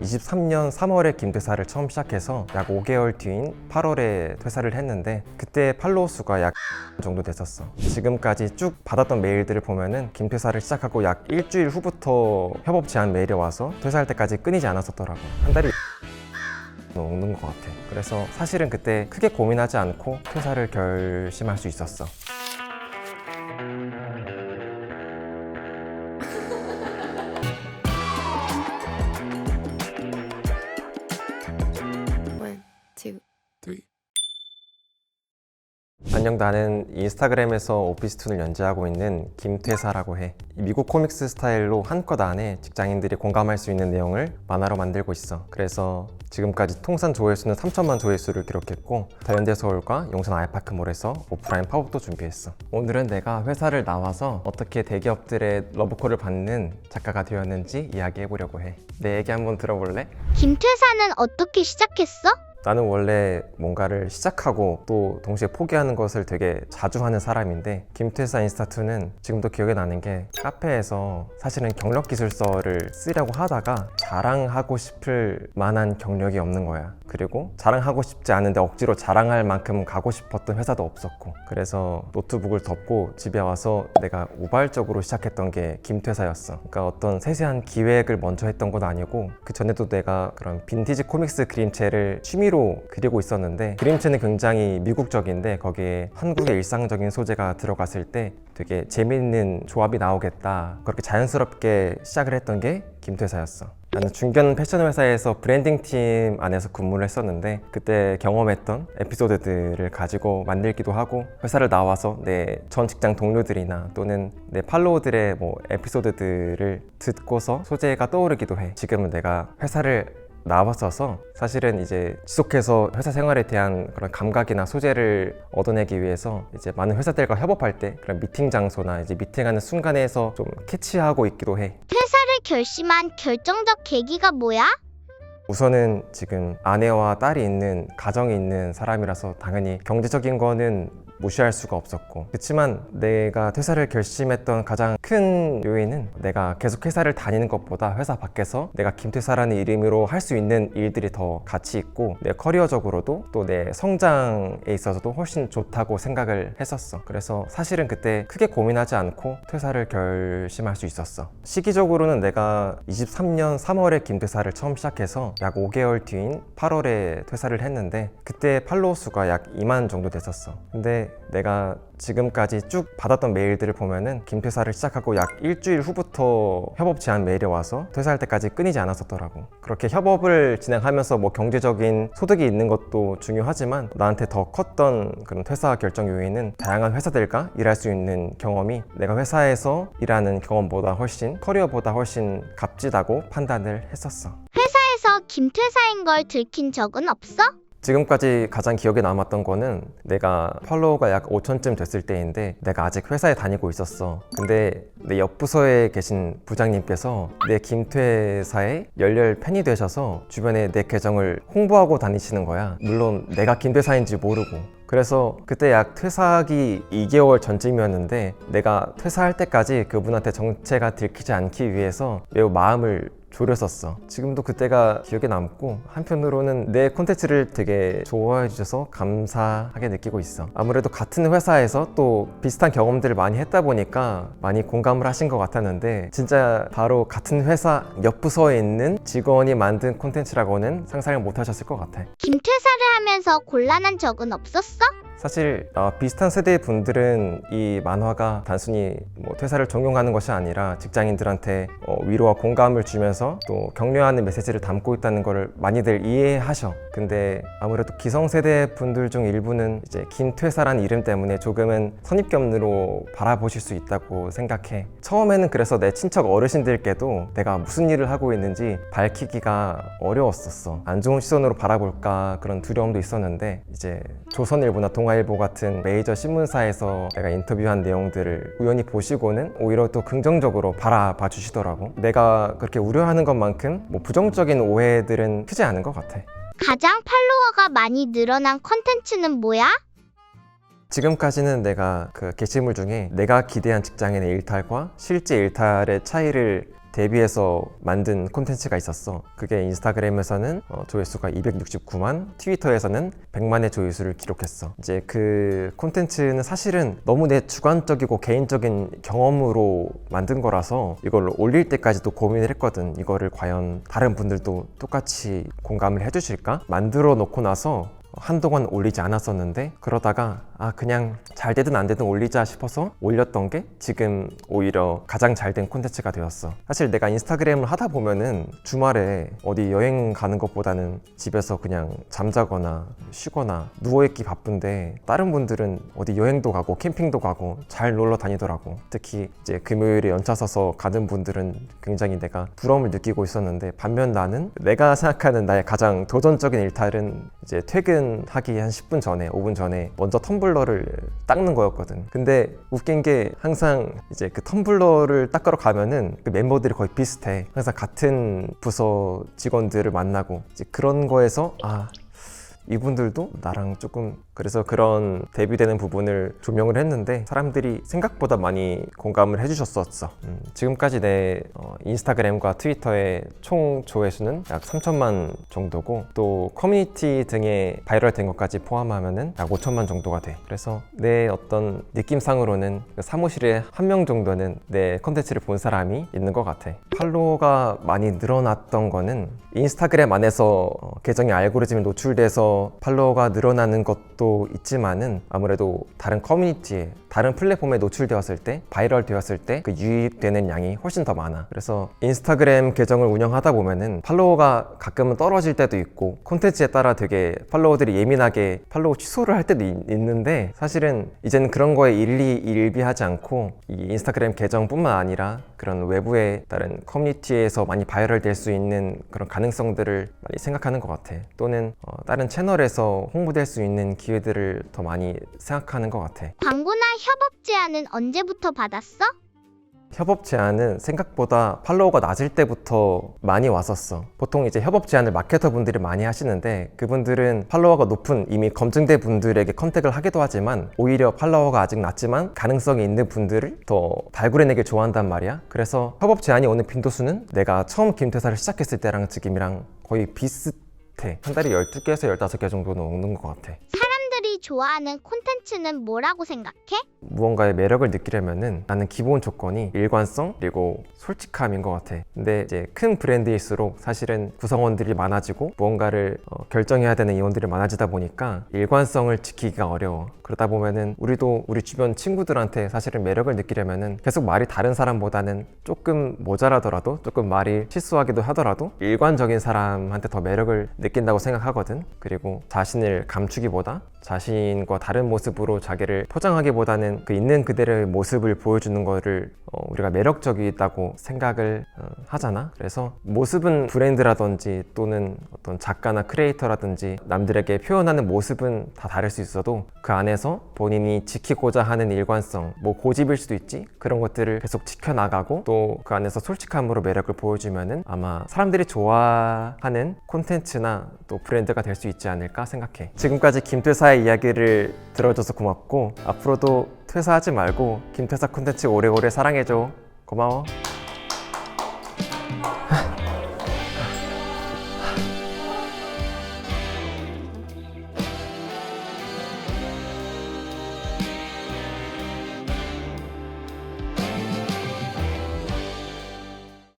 23년 3월에 김퇴사를 처음 시작해서 약 5개월 뒤인 8월에 퇴사를 했는데 그때 팔로워 수가 약 정도 됐었어. 지금까지 쭉 받았던 메일들을 보면은 김퇴사를 시작하고 약 일주일 후부터 협업 제안 메일이 와서 퇴사할 때까지 끊이지 않았었더라고. 한 달이 오는 것 같아. 그래서 사실은 그때 크게 고민하지 않고 퇴사를 결심할 수 있었어. 안녕, 나는 인스타그램에서 오피스툰을 연재하고 있는 김퇴사라고 해. 미국 코믹스 스타일로 한 컷 안에 직장인들이 공감할 수 있는 내용을 만화로 만들고 있어. 그래서 지금까지 통산 조회수는 3천만 조회수를 기록했고 더현대서울과 용산 아이파크몰에서 오프라인 팝업도 준비했어. 오늘은 내가 회사를 나와서 어떻게 대기업들의 러브콜을 받는 작가가 되었는지 이야기해보려고 해. 내 얘기 한번 들어볼래? 김퇴사는 어떻게 시작했어? 나는 원래 뭔가를 시작하고 또 동시에 포기하는 것을 되게 자주 하는 사람인데 김퇴사 인스타2는 지금도 기억에 나는 게 카페에서 사실은 경력기술서를 쓰려고 하다가 자랑하고 싶을 만한 경력이 없는 거야. 그리고 자랑하고 싶지 않은데 억지로 자랑할 만큼 가고 싶었던 회사도 없었고, 그래서 노트북을 덮고 집에 와서 내가 우발적으로 시작했던 게 김퇴사였어. 그러니까 어떤 세세한 기획을 먼저 했던 건 아니고 그 전에도 내가 그런 빈티지 코믹스 그림체를 취미로 그리고 있었는데 그림체는 굉장히 미국적인데 거기에 한국의 일상적인 소재가 들어갔을 때 되게 재미있는 조합이 나오겠다, 그렇게 자연스럽게 시작을 했던 게 김퇴사였어. 나는 중견 패션 회사에서 브랜딩 팀 안에서 근무를 했었는데 그때 경험했던 에피소드들을 가지고 만들기도 하고 회사를 나와서 내 전 직장 동료들이나 또는 내 팔로워들의 에피소드들을 듣고서 소재가 떠오르기도 해. 지금은 내가 회사를 나왔어서 사실은 이제 지속해서 회사 생활에 대한 그런 감각이나 소재를 얻어내기 위해서 이제 많은 회사들과 협업할 때 그런 미팅 장소나 이제 미팅하는 순간에서 좀 캐치하고 있기도 해. 퇴사를 결심한 결정적 계기가 뭐야? 우선은 지금 아내와 딸이 있는 가정이 있는 사람이라서 당연히 경제적인 거는 무시할 수가 없었고, 그렇지만 내가 퇴사를 결심했던 가장 큰 요인은 내가 계속 회사를 다니는 것보다 회사 밖에서 내가 김퇴사라는 이름으로 할 수 있는 일들이 더 가치 있고 내 커리어적으로도 또 내 성장에 있어서도 훨씬 좋다고 생각을 했었어. 그래서 사실은 그때 크게 고민하지 않고 퇴사를 결심할 수 있었어. 시기적으로는 내가 23년 3월에 김퇴사를 처음 시작해서 약 5개월 뒤인 8월에 퇴사를 했는데 그때 팔로워 수가 약 2만 정도 됐었어. 근데 내가 지금까지 쭉 받았던 메일들을 보면은 김퇴사를 시작하고 약 일주일 후부터 협업 제안 메일이 와서 퇴사할 때까지 끊이지 않았었더라고. 그렇게 협업을 진행하면서 경제적인 소득이 있는 것도 중요하지만 나한테 더 컸던 그런 퇴사 결정 요인은 다양한 회사들과 일할 수 있는 경험이 내가 회사에서 일하는 경험보다 훨씬, 커리어보다 훨씬 값지다고 판단을 했었어. 회사에서 김퇴사인 걸 들킨 적은 없어? 지금까지 가장 기억에 남았던 거는 내가 팔로워가 약 5천쯤 됐을 때인데 내가 아직 회사에 다니고 있었어. 근데 내 옆 부서에 계신 부장님께서 내 김퇴사의 열렬 팬이 되셔서 주변에 내 계정을 홍보하고 다니시는 거야. 물론 내가 김퇴사인지 모르고. 그래서 그때 약 퇴사하기 2개월 전쯤이었는데 내가 퇴사할 때까지 그분한테 정체가 들키지 않기 위해서 매우 마음을 졸였었어. 지금도 그때가 기억에 남고 한편으로는 내 콘텐츠를 되게 좋아해 주셔서 감사하게 느끼고 있어. 아무래도 같은 회사에서 또 비슷한 경험들을 많이 했다 보니까 많이 공감을 하신 것 같았는데 진짜 바로 같은 회사 옆 부서에 있는 직원이 만든 콘텐츠라고는 상상을 못 하셨을 것 같아. 김퇴사를 하면서 곤란한 적은 없었어? 사실 비슷한 세대의 분들은 이 만화가 단순히 퇴사를 종용하는 것이 아니라 직장인들한테 위로와 공감을 주면서 또 격려하는 메시지를 담고 있다는 걸 많이들 이해하셔. 근데 아무래도 기성세대 분들 중 일부는 이제 김퇴사라는 이름 때문에 조금은 선입견으로 바라보실 수 있다고 생각해. 처음에는 그래서 내 친척 어르신들께도 내가 무슨 일을 하고 있는지 밝히기가 어려웠었어. 안 좋은 시선으로 바라볼까 그런 두려움도 있었는데 이제 조선일보나 동아일보 같은 메이저 신문사에서 내가 인터뷰한 내용들을 우연히 보시고는 오히려 또 긍정적으로 바라봐 주시더라고. 내가 그렇게 우려하는 것만큼 부정적인 오해들은 크지 않은 것 같아. 가장 팔로워가 많이 늘어난 컨텐츠는 뭐야? 지금까지는 내가 그 게시물 중에 내가 기대한 직장인의 일탈과 실제 일탈의 차이를 대비해서 만든 콘텐츠가 있었어. 그게 인스타그램에서는 조회수가 269만, 트위터에서는 100만의 조회수를 기록했어. 이제 그 콘텐츠는 사실은 너무 내 주관적이고 개인적인 경험으로 만든 거라서 이걸 올릴 때까지도 고민을 했거든. 이거를 과연 다른 분들도 똑같이 공감을 해주실까? 만들어 놓고 나서 한동안 올리지 않았었는데, 그러다가 그냥 잘 되든 안 되든 올리자 싶어서 올렸던 게 지금 오히려 가장 잘 된 콘텐츠가 되었어. 사실 내가 인스타그램을 하다 보면은 주말에 어디 여행 가는 것보다는 집에서 그냥 잠자거나 쉬거나 누워있기 바쁜데, 다른 분들은 어디 여행도 가고 캠핑도 가고 잘 놀러 다니더라고. 특히 이제 금요일에 연차 서서 가는 분들은 굉장히 내가 부러움을 느끼고 있었는데, 반면 나는 내가 생각하는 나의 가장 도전적인 일탈은 이제 퇴근하기 한 10분 전에, 5분 전에 먼저 텀블러를 닦는 거였거든. 근데 웃긴 게 항상 이제 그 텀블러를 닦으러 가면은 그 멤버들이 거의 비슷해. 항상 같은 부서 직원들을 만나고 이제 그런 거에서 이분들도 나랑 조금, 그래서 그런 대비되는 부분을 조명을 했는데 사람들이 생각보다 많이 공감을 해주셨었어. 지금까지 내 인스타그램과 트위터의 총 조회수는 약 3천만 정도고, 또 커뮤니티 등에 바이럴된 것까지 포함하면은 약 5천만 정도가 돼. 그래서 내 어떤 느낌상으로는 사무실에 한 명 정도는 내 컨텐츠를 본 사람이 있는 것 같아. 팔로워가 많이 늘어났던 거는 인스타그램 안에서 계정의 알고리즘에 노출돼서 팔로워가 늘어나는 것도 있지만은, 아무래도 다른 커뮤니티에, 다른 플랫폼에 노출되었을 때, 바이럴 되었을 때 그 유입되는 양이 훨씬 더 많아. 그래서 인스타그램 계정을 운영하다 보면은 팔로워가 가끔은 떨어질 때도 있고, 콘텐츠에 따라 되게 팔로워들이 예민하게 팔로워 취소를 할 때도 있는데, 사실은 이제는 그런 거에 일비하지 않고 이 인스타그램 계정뿐만 아니라 그런 외부의 다른 커뮤니티에서 많이 바이럴 될 수 있는 그런 가능성들을 많이 생각하는 것 같아. 또는 다른 채널에서 홍보될 수 있는 기회들을 더 많이 생각하는 것 같아. 광고나 협업 제안은 언제부터 받았어? 협업 제안은 생각보다 팔로워가 낮을 때부터 많이 왔었어. 보통 이제 협업 제안을 마케터 분들이 많이 하시는데, 그분들은 팔로워가 높은 이미 검증된 분들에게 컨택을 하기도 하지만, 오히려 팔로워가 아직 낮지만 가능성이 있는 분들을 더 발굴해내길 좋아한단 말이야. 그래서 협업 제안이 오는 빈도수는 내가 처음 김퇴사를 시작했을 때랑 지금이랑 거의 비슷해. 한 달에 12개에서 15개 정도는 오는 것 같아. 사람들이 좋아하는 콘텐츠는 뭐라고 생각해? 무언가의 매력을 느끼려면은 나는 기본 조건이 일관성 그리고 솔직함인 것 같아. 근데 이제 큰 브랜드일수록 사실은 구성원들이 많아지고 무언가를 결정해야 되는 임원들이 많아지다 보니까 일관성을 지키기가 어려워. 그러다 보면은 우리도 우리 주변 친구들한테 사실은 매력을 느끼려면은 계속 말이 다른 사람보다는 조금 모자라더라도, 조금 말이 실수하기도 하더라도 일관적인 사람한테 더 매력을 느낀다고 생각하거든. 그리고 자신을 감추기보다 자신과 다른 모습으로 자기를 포장하기보다는 그 있는 그대로의 모습을 보여주는 거를 우리가 매력적이다고 생각을 하잖아. 그래서 모습은 브랜드라든지 또는 어떤 작가나 크리에이터라든지 남들에게 표현하는 모습은 다 다를 수 있어도 그 안에서 본인이 지키고자 하는 일관성, 뭐 고집일 수도 있지, 그런 것들을 계속 지켜나가고 또 그 안에서 솔직함으로 매력을 보여주면은 아마 사람들이 좋아하는 콘텐츠나 또 브랜드가 될 수 있지 않을까 생각해. 지금까지 김퇴사의 이야기를 들어줘서 고맙고, 앞으로도 퇴사하지 말고 김퇴사 콘텐츠 오래오래 사랑해줘. 고마워.